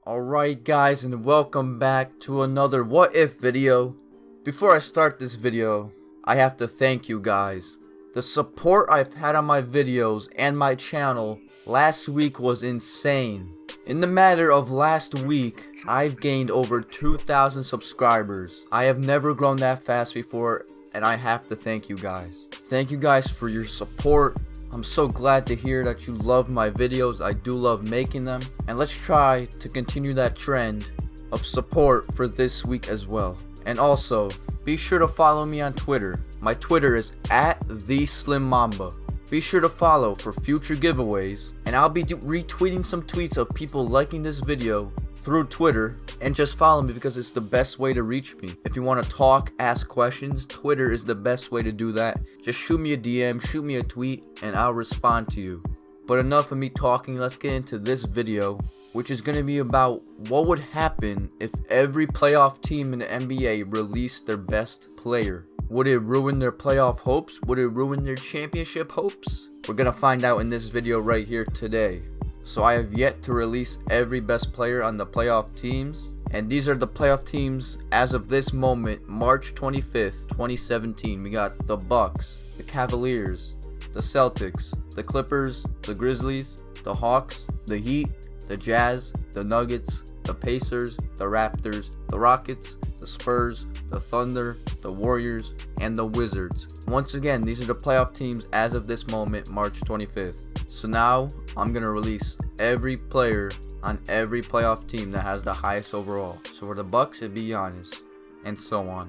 Alright guys, and welcome back to another what if video. Before I start this video, I have to thank you guys. The support I've had on my videos and my channel last week was insane. In the matter of last week, I've gained over 2,000 subscribers. I have never grown that fast before, and I have to thank you guys. Thank you guys for your support. I'm so glad to hear that you love my videos. I do love making them, and let's try to continue that trend of support for this week as well. And also, be sure to follow me on Twitter. My Twitter is @SlimMamba. Be sure to follow for future giveaways, and I'll be retweeting some tweets of people liking this video through Twitter, and just follow me because it's the best way to reach me. If you want to talk, ask questions, Twitter is the best way to do that. Just shoot me a DM, shoot me a tweet, and I'll respond to you. But enough of me talking, let's get into this video, which is going to be about what would happen if every playoff team in the NBA released their best player. Would it ruin their playoff hopes? Would it ruin their championship hopes? We're going to find out in this video right here today. So I have yet to release every best player on the playoff teams, and these are the playoff teams as of this moment, March 25th, 2017. We got the Bucks, the Cavaliers, the Celtics, the Clippers, the Grizzlies, the Hawks, the Heat, the Jazz, the Nuggets, the Pacers, the Raptors, the Rockets, the Spurs, the Thunder, the Warriors, and the Wizards. Once again, these are the playoff teams as of this moment, March 25th. So now, I'm going to release every player on every playoff team that has the highest overall. So for the Bucks, it'd be Giannis, and so on.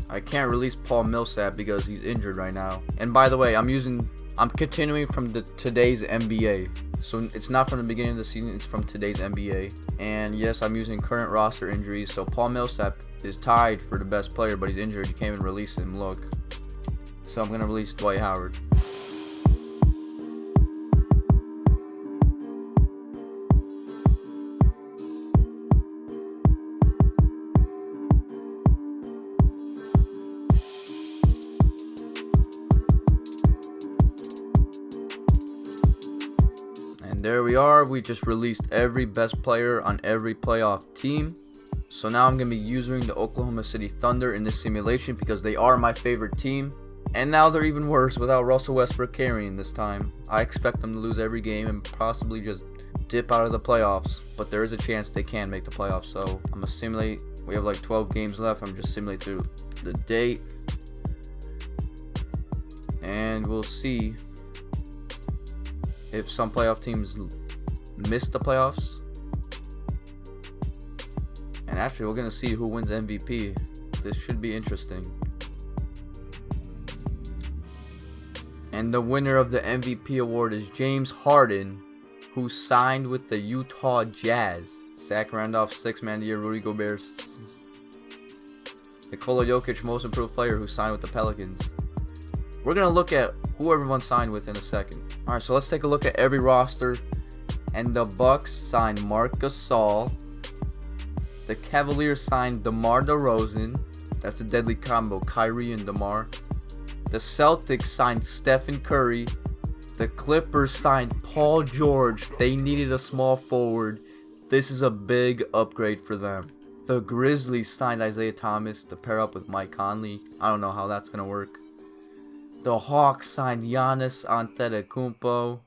I can't release Paul Millsap because he's injured right now. And by the way, I'm continuing from today's NBA. So it's not from the beginning of the season, it's from today's NBA. And yes, I'm using current roster injuries. So Paul Millsap is tied for the best player, but he's injured. You can't even release him, look. So I'm going to release Dwight Howard. There we are, we just released every best player on every playoff team. So now I'm going to be using the Oklahoma City Thunder in this simulation because they are my favorite team. And now they're even worse without Russell Westbrook carrying this time. I expect them to lose every game and possibly just dip out of the playoffs. But there is a chance they can make the playoffs. So I'm going to simulate, we have like 12 games left. I'm just simulating through the date. And we'll see if some playoff teams miss the playoffs. And actually, we're going to see who wins MVP. This should be interesting. And the winner of the MVP award is James Harden, who signed with the Utah Jazz. Zach Randolph, 6th Man of the Year. Rudy Gobert, Nikola Jokic, Most Improved Player, who signed with the Pelicans. We're going to look at who everyone signed with in a second. Alright, so let's take a look at every roster. And the Bucks signed Marc Gasol. The Cavaliers signed DeMar DeRozan. That's a deadly combo, Kyrie and DeMar. The Celtics signed Stephen Curry. The Clippers signed Paul George. They needed a small forward. This is a big upgrade for them. The Grizzlies signed Isaiah Thomas to pair up with Mike Conley. I don't know how that's going to work. The Hawks signed Giannis Antetokounmpo.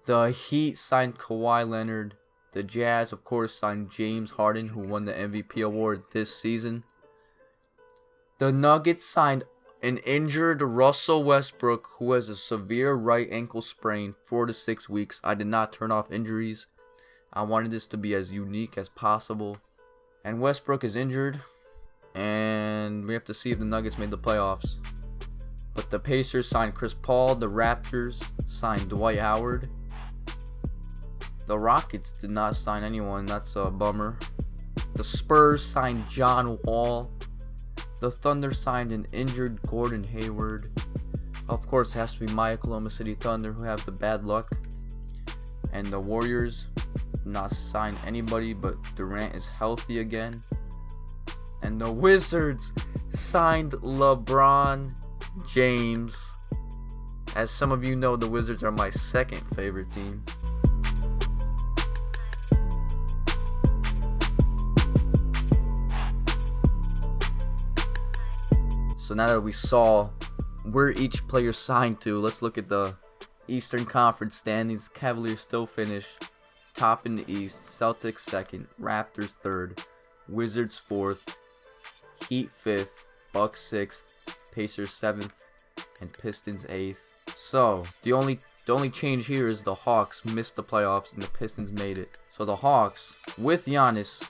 The Heat signed Kawhi Leonard. The Jazz, of course, signed James Harden, who won the MVP award this season. The Nuggets signed an injured Russell Westbrook, who has a severe right ankle sprain, 4 to 6 weeks. I did not turn off injuries. I wanted this to be as unique as possible. And Westbrook is injured. And we have to see if the Nuggets made the playoffs. But the Pacers signed Chris Paul. The Raptors signed Dwight Howard. The Rockets did not sign anyone. That's a bummer. The Spurs signed John Wall. The Thunder signed an injured Gordon Hayward. Of course, it has to be my Oklahoma City Thunder, who have the bad luck. And the Warriors not sign anybody, but Durant is healthy again. And the Wizards signed LeBron James. As some of you know, the Wizards are my second favorite team. So now that we saw where each player signed to, let's look at the Eastern Conference standings. Cavaliers still finish top in the East, Celtics second, Raptors third, Wizards fourth, Heat fifth, Bucks sixth, Pacers seventh, and Pistons eighth. So the only change here is the Hawks missed the playoffs and the Pistons made it. So the Hawks with Giannis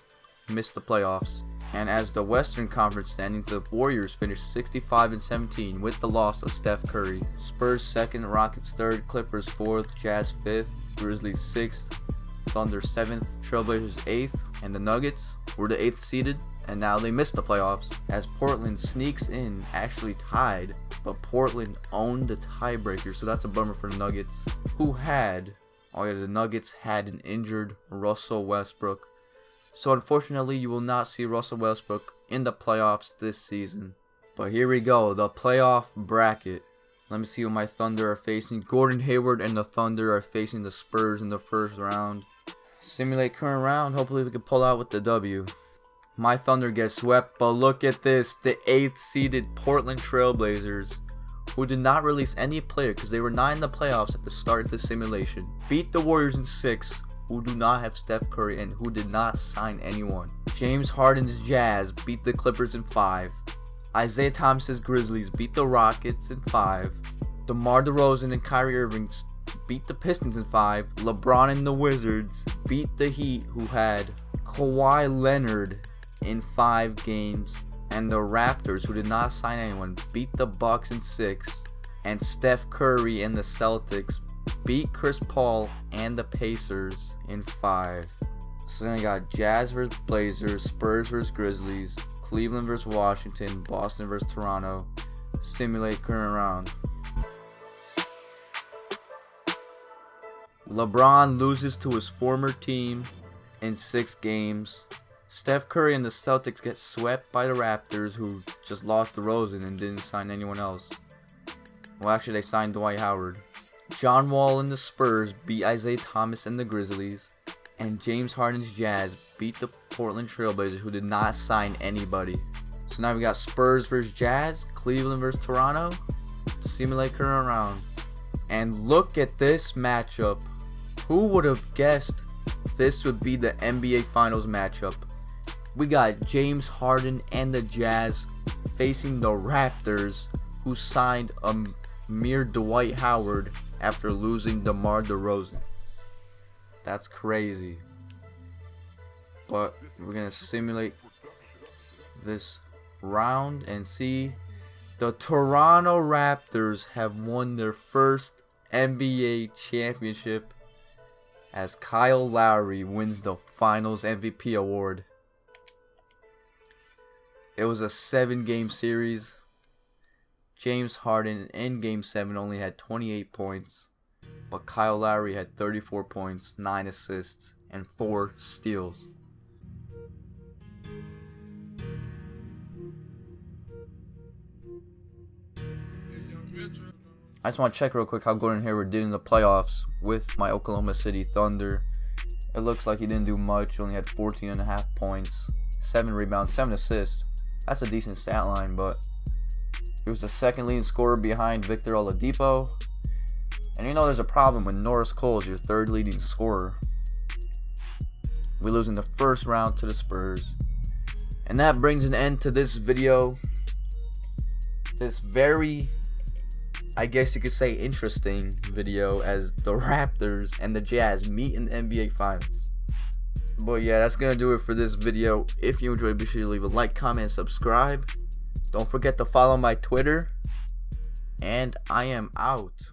missed the playoffs. And as the Western Conference standings, the Warriors finished 65-17 with the loss of Steph Curry. Spurs second, Rockets third, Clippers fourth, Jazz fifth, Grizzlies sixth, Thunder seventh, Trailblazers eighth, and the Nuggets were the 8th seeded, and now they missed the playoffs as Portland sneaks in, actually tied, but Portland owned the tiebreaker, so that's a bummer for the Nuggets, the Nuggets had an injured Russell Westbrook. So unfortunately, you will not see Russell Westbrook in the playoffs this season. But here we go, the playoff bracket. Let me see who my Thunder are facing. Gordon Hayward and the Thunder are facing the Spurs in the first round. Simulate current round. Hopefully we can pull out with the W. My Thunder gets swept, but look at this. The 8th seeded Portland Trailblazers, who did not release any player because they were not in the playoffs at the start of the simulation, beat the Warriors in 6. Who do not have Steph Curry and who did not sign anyone. James Harden's Jazz beat the Clippers in 5. Isaiah Thomas's Grizzlies beat the Rockets in 5. DeMar DeRozan and Kyrie Irving beat the Pistons in 5. LeBron and the Wizards beat the Heat, who had Kawhi Leonard in 5 games. And the Raptors, who did not sign anyone, beat the Bucks in 6. And Steph Curry and the Celtics beat Chris Paul and the Pacers in 5. So then I got Jazz vs Blazers, Spurs vs Grizzlies, Cleveland vs Washington, Boston vs Toronto. Simulate current round. LeBron loses to his former team in 6 games. Steph Curry and the Celtics get swept by the Raptors, who just lost DeRozan and didn't sign anyone else. Well, actually they signed Dwight Howard. John Wall and the Spurs beat Isaiah Thomas and the Grizzlies. And James Harden's Jazz beat the Portland Trailblazers, who did not sign anybody. So now we got Spurs vs Jazz, Cleveland vs Toronto. Simulate current round. And look at this matchup. Who would have guessed this would be the NBA Finals matchup? We got James Harden and the Jazz facing the Raptors, who signed a mere Dwight Howard after losing DeMar DeRozan. That's crazy. But we're going to simulate this round and see. The Toronto Raptors have won their first NBA championship as Kyle Lowry wins the Finals MVP award. It was a 7-game series. James Harden in Game 7 only had 28 points, but Kyle Lowry had 34 points, 9 assists, and 4 steals. I just want to check real quick how Gordon Hayward did in the playoffs with my Oklahoma City Thunder. It looks like he didn't do much, only had 14.5 points, 7 rebounds, 7 assists. That's a decent stat line, but he was the second leading scorer behind Victor Oladipo. And you know there's a problem when Norris Cole is your third leading scorer. We lose in the first round to the Spurs. And that brings an end to this video. This very, I guess you could say, interesting video as the Raptors and the Jazz meet in the NBA Finals. But yeah, that's going to do it for this video. If you enjoyed, be sure to leave a like, comment, and subscribe. Don't forget to follow my Twitter. And I am out.